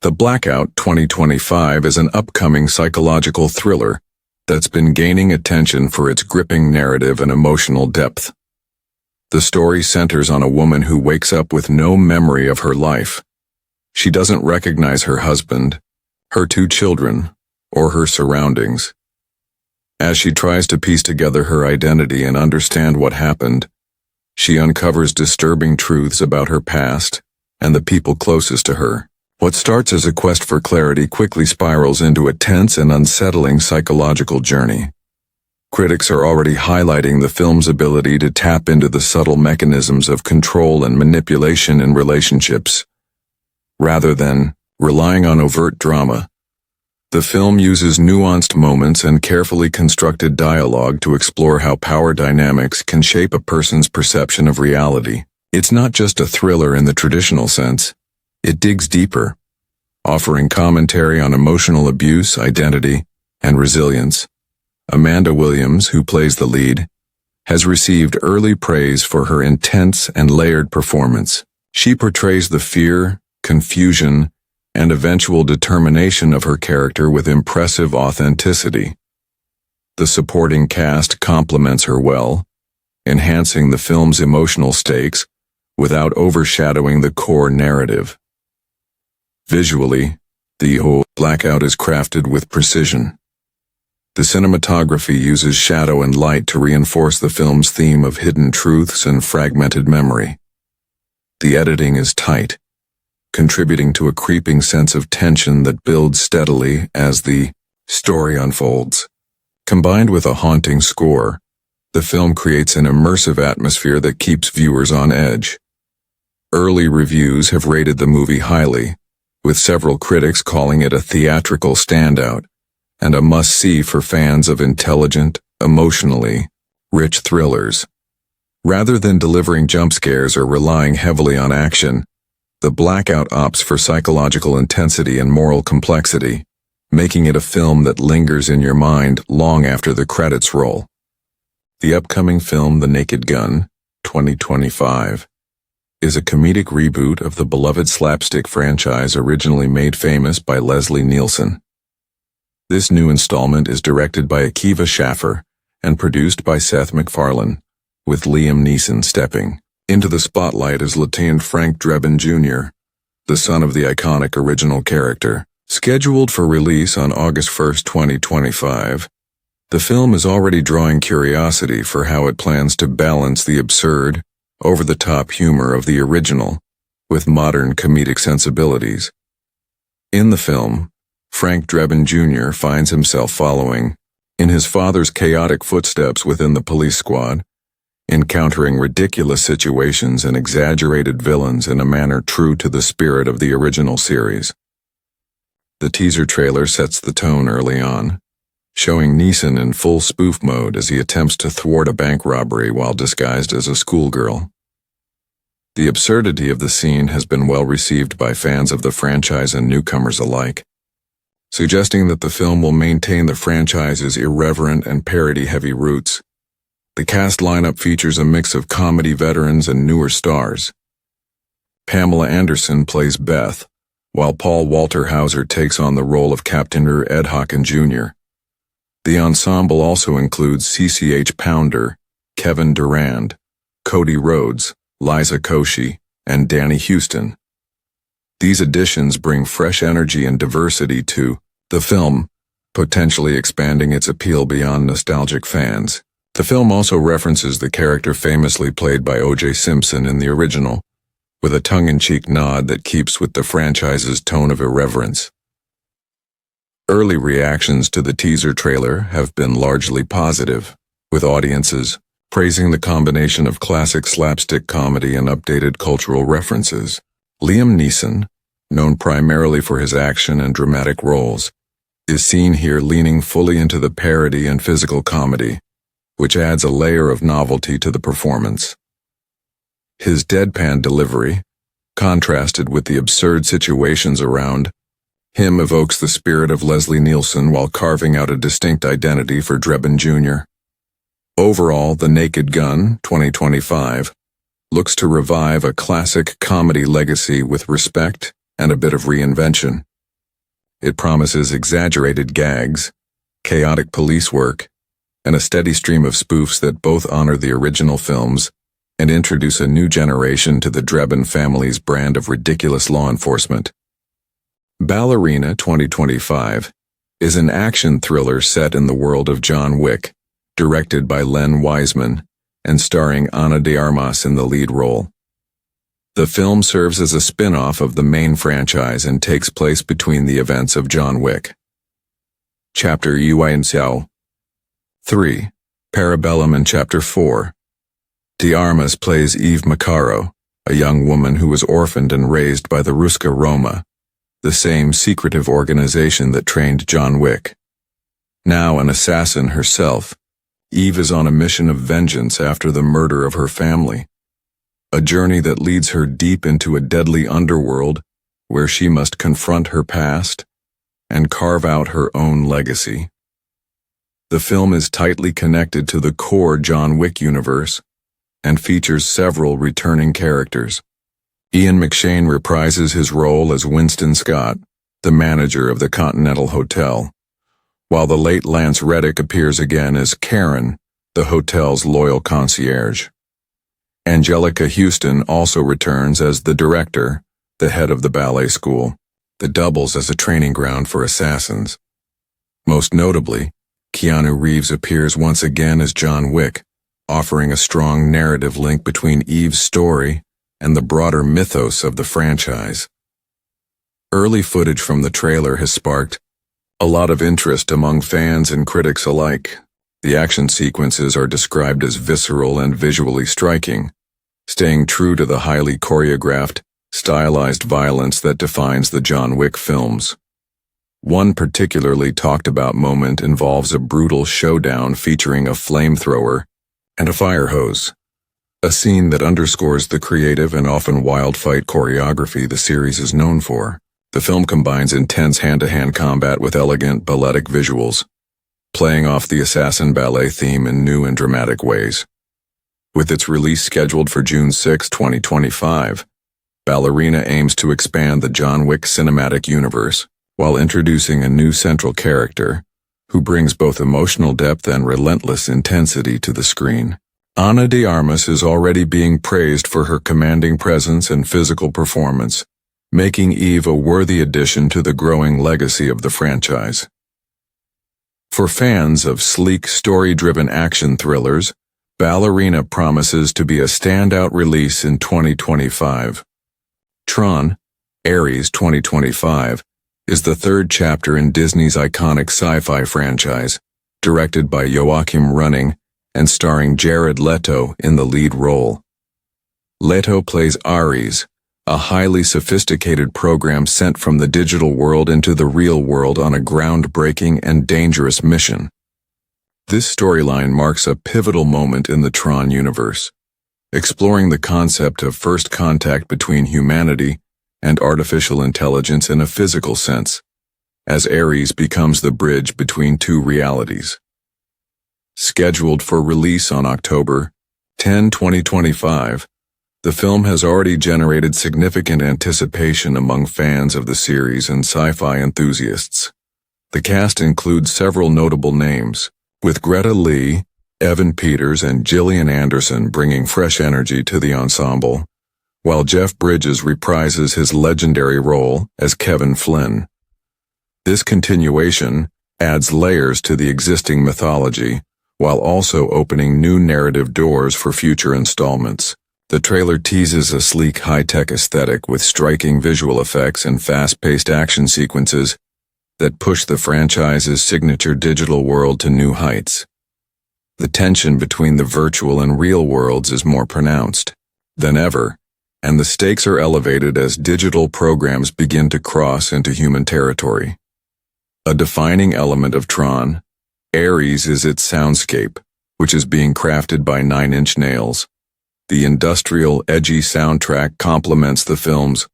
The Blackout 2025 is an upcoming psychological thriller that's been gaining attention for its gripping narrative and emotional depth. The story centers on a woman who wakes up with no memory of her life. She doesn't recognize her husband, her two children, or her surroundings. As she tries to piece together her identity and understand what happened, she uncovers disturbing truths about her past and the people closest to her. What starts as a quest for clarity quickly spirals into a tense and unsettling psychological journey. Critics are already highlighting the film's ability to tap into the subtle mechanisms of control and manipulation in relationships. Rather than relying on overt drama, the film uses nuanced moments and carefully constructed dialogue to explore how power dynamics can shape a person's perception of reality. It's not just a thriller in the traditional sense. It digs deeper, offering commentary on emotional abuse, identity, and resilience. Amanda Williams, who plays the lead, has received early praise for her intense and layered performance. She portrays the fear, confusion, and eventual determination of her character with impressive authenticity. The supporting cast complements her well, enhancing the film's emotional stakes without overshadowing the core narrative. Visually, the whole Blackout is crafted with precision. The cinematography uses shadow and light to reinforce the film's theme of hidden truths and fragmented memory. The editing is tight, contributing to a creeping sense of tension that builds steadily as the story unfolds. Combined with a haunting score, the film creates an immersive atmosphere that keeps viewers on edge. Early reviews have rated the movie highly, with several critics calling it a theatrical standout and a must-see for fans of intelligent, emotionally rich thrillers. Rather than delivering jump scares or relying heavily on action, The Blackout opts for psychological intensity and moral complexity, making it a film that lingers in your mind long after the credits roll. The upcoming film The Naked Gun, 2025, is a comedic reboot of the beloved slapstick franchise originally made famous by Leslie Nielsen. This new installment is directed by Akiva Schaffer and produced by Seth MacFarlane, with Liam Neeson stepping into the spotlight as Lieutenant Frank Drebin Jr., the son of the iconic original character. Scheduled for release on August 1, 2025, the film is already drawing curiosity for how it plans to balance the absurd, over-the-top humor of the original with modern comedic sensibilities. In the film, Frank Drebin Jr. finds himself following in his father's chaotic footsteps within the police squad, encountering ridiculous situations and exaggerated villains in a manner true to the spirit of the original series. The teaser trailer sets the tone early on, showing Neeson in full spoof mode as he attempts to thwart a bank robbery while disguised as a schoolgirl. The absurdity of the scene has been well received by fans of the franchise and newcomers alike, suggesting that the film will maintain the franchise's irreverent and parody-heavy roots. The cast lineup features a mix of comedy veterans and newer stars. Pamela Anderson plays Beth, while Paul Walter Hauser takes on the role of Captain Ed Hawken Jr. The ensemble also includes CCH Pounder, Kevin Durand, Cody Rhodes, Liza Koshy, and Danny Houston. These additions bring fresh energy and diversity to the film, potentially expanding its appeal beyond nostalgic fans. The film also references the character famously played by O.J. Simpson in the original, with a tongue-in-cheek nod that keeps with the franchise's tone of irreverence. Early reactions to the teaser trailer have been largely positive, with audiences praising the combination of classic slapstick comedy and updated cultural references. Liam Neeson, known primarily for his action and dramatic roles, is seen here leaning fully into the parody and physical comedy, which adds a layer of novelty to the performance. His deadpan delivery, contrasted with the absurd situations around him, evokes the spirit of Leslie Nielsen while carving out a distinct identity for Drebin Jr. Overall, The Naked Gun, 2025, looks to revive a classic comedy legacy with respect and a bit of reinvention. It promises exaggerated gags, chaotic police work, and a steady stream of spoofs that both honor the original films and introduce a new generation to the Drebin family's brand of ridiculous law enforcement. Ballerina 2025 is an action thriller set in the world of John Wick, directed by Len Wiseman, and starring Ana de Armas in the lead role. The film serves as a spin-off of the main franchise and takes place between the events of John Wick. Chapter Yuan Xiao 3. Parabellum and Chapter 4. De Armas plays Eve Macaro, a young woman who was orphaned and raised by the Ruska Roma, the same secretive organization that trained John Wick. Now an assassin herself, Eve is on a mission of vengeance after the murder of her family, a journey that leads her deep into a deadly underworld where she must confront her past and carve out her own legacy. The film is tightly connected to the core John Wick universe and features several returning characters. Ian McShane reprises his role as Winston Scott, the manager of the Continental Hotel, while the late Lance Reddick appears again as Karen, the hotel's loyal concierge. Angelica Houston also returns as the director, the head of the ballet school, that doubles as a training ground for assassins. Most notably, Keanu Reeves appears once again as John Wick, offering a strong narrative link between Eve's story and the broader mythos of the franchise. Early footage from the trailer has sparked a lot of interest among fans and critics alike. The action sequences are described as visceral and visually striking, staying true to the highly choreographed, stylized violence that defines the John Wick films. One particularly talked about moment involves a brutal showdown featuring a flamethrower and a fire hose, a scene that underscores the creative and often wild fight choreography the series is known for. The film combines intense hand-to-hand combat with elegant balletic visuals, playing off the assassin ballet theme in new and dramatic ways. With its release scheduled for June 6, 2025, Ballerina aims to expand the John Wick cinematic universe while introducing a new central character who brings both emotional depth and relentless intensity to the screen. Ana de Armas is already being praised for her commanding presence and physical performance, making Eve a worthy addition to the growing legacy of the franchise. For fans of sleek, story-driven action thrillers, Ballerina promises to be a standout release in 2025. Tron, Ares 2025, is the third chapter in Disney's iconic sci-fi franchise, directed by Joachim Running and starring Jared Leto in the lead role. Leto plays Ares, a highly sophisticated program sent from the digital world into the real world on a groundbreaking and dangerous mission. This storyline marks a pivotal moment in the Tron universe, exploring the concept of first contact between humanity and artificial intelligence in a physical sense, as Ares becomes the bridge between two realities. Scheduled for release on October 10, 2025, the film has already generated significant anticipation among fans of the series and sci-fi enthusiasts. The cast includes several notable names, with Greta Lee, Evan Peters, and Gillian Anderson bringing fresh energy to the ensemble, while Jeff Bridges reprises his legendary role as Kevin Flynn. This continuation adds layers to the existing mythology, while also opening new narrative doors for future installments. The trailer teases a sleek high-tech aesthetic with striking visual effects and fast-paced action sequences that push the franchise's signature digital world to new heights. The tension between the virtual and real worlds is more pronounced than ever, and the stakes are elevated as digital programs begin to cross into human territory. A defining element of Tron, Ares, is its soundscape, which is being crafted by 9 Inch Nails. The industrial, edgy soundtrack complements the film's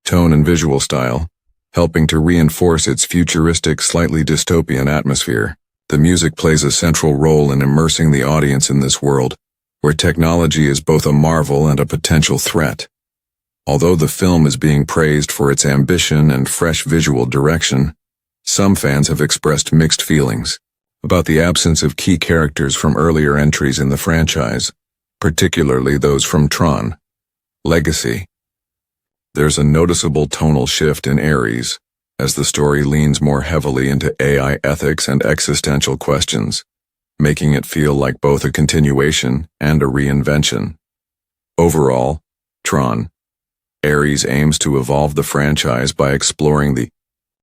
tone and visual style, helping to reinforce its futuristic, slightly dystopian atmosphere. The music plays a central role in immersing the audience in this world, where technology is both a marvel and a potential threat. Although the film is being praised for its ambition and fresh visual direction, some fans have expressed mixed feelings about the absence of key characters from earlier entries in the franchise, particularly those from Tron Legacy. There's a noticeable tonal shift in Ares, as the story leans more heavily into AI ethics and existential questions, making it feel like both a continuation and a reinvention. Overall, Tron Ares aims to evolve the franchise by exploring the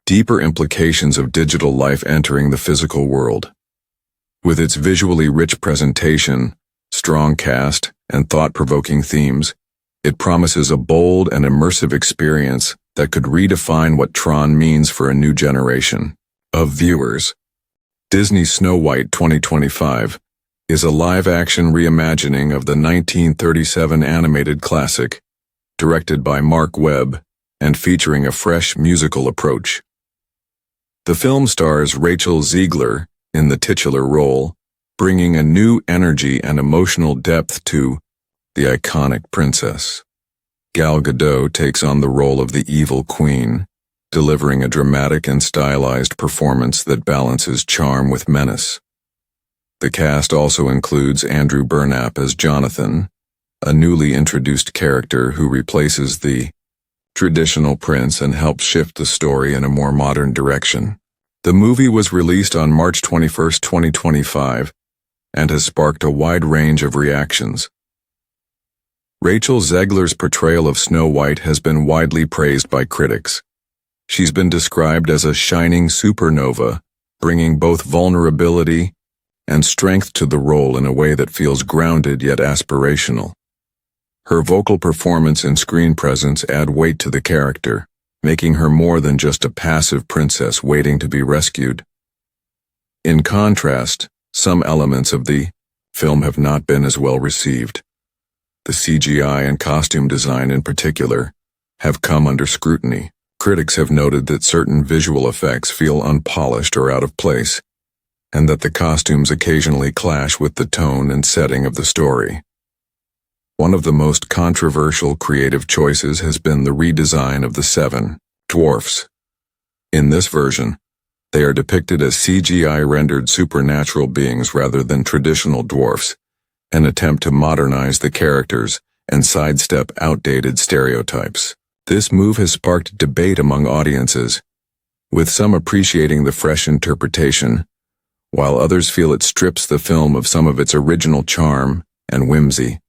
deeper implications of digital life entering the physical world. With its visually rich presentation, strong cast, and thought-provoking themes, it promises a bold and immersive experience that could redefine what Tron means for a new generation of viewers. Disney's Snow White 2025 is a live-action reimagining of the 1937 animated classic, directed by Mark Webb and featuring a fresh musical approach. The film stars Rachel Zegler in the titular role, bringing a new energy and emotional depth to the iconic princess. Gal Gadot takes on the role of the evil queen, delivering a dramatic and stylized performance that balances charm with menace. The cast also includes Andrew Burnap as Jonathan, a newly introduced character who replaces the traditional prince and helps shift the story in a more modern direction. The movie was released on March 21, 2025, and has sparked a wide range of reactions. Rachel Zegler's portrayal of Snow White has been widely praised by critics. She's been described as a shining supernova, bringing both vulnerability and strength to the role in a way that feels grounded yet aspirational. Her vocal performance and screen presence add weight to the character, making her more than just a passive princess waiting to be rescued. In contrast, some elements of the film have not been as well received. The CGI and costume design in particular have come under scrutiny. Critics have noted that certain visual effects feel unpolished or out of place, and that the costumes occasionally clash with the tone and setting of the story. One of the most controversial creative choices has been the redesign of the 7 dwarfs. In this version, they are depicted as CGI-rendered supernatural beings rather than traditional dwarfs, an attempt to modernize the characters and sidestep outdated stereotypes. This move has sparked debate among audiences, with some appreciating the fresh interpretation, while others feel it strips the film of some of its original charm and whimsy.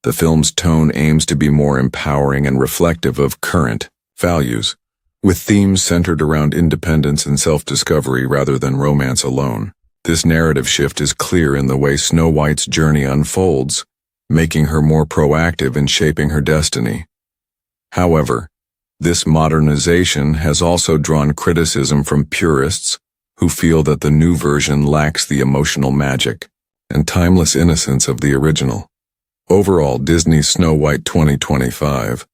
The film's tone aims to be more empowering and reflective of current values, with themes centered around independence and self-discovery rather than romance alone. This narrative shift is clear in the way Snow White's journey unfolds, making her more proactive in shaping her destiny. However, this modernization has also drawn criticism from purists who feel that the new version lacks the emotional magic and timeless innocence of the original. Overall, Disney's Snow White 2025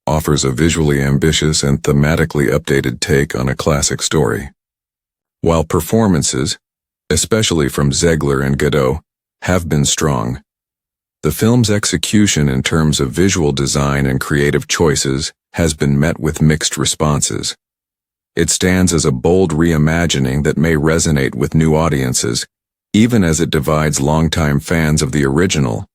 offers a visually ambitious and thematically updated take on a classic story. While performances, especially from Zegler and Gadot, have been strong, the film's execution in terms of visual design and creative choices has been met with mixed responses. It stands as a bold reimagining that may resonate with new audiences, even as it divides longtime fans of the original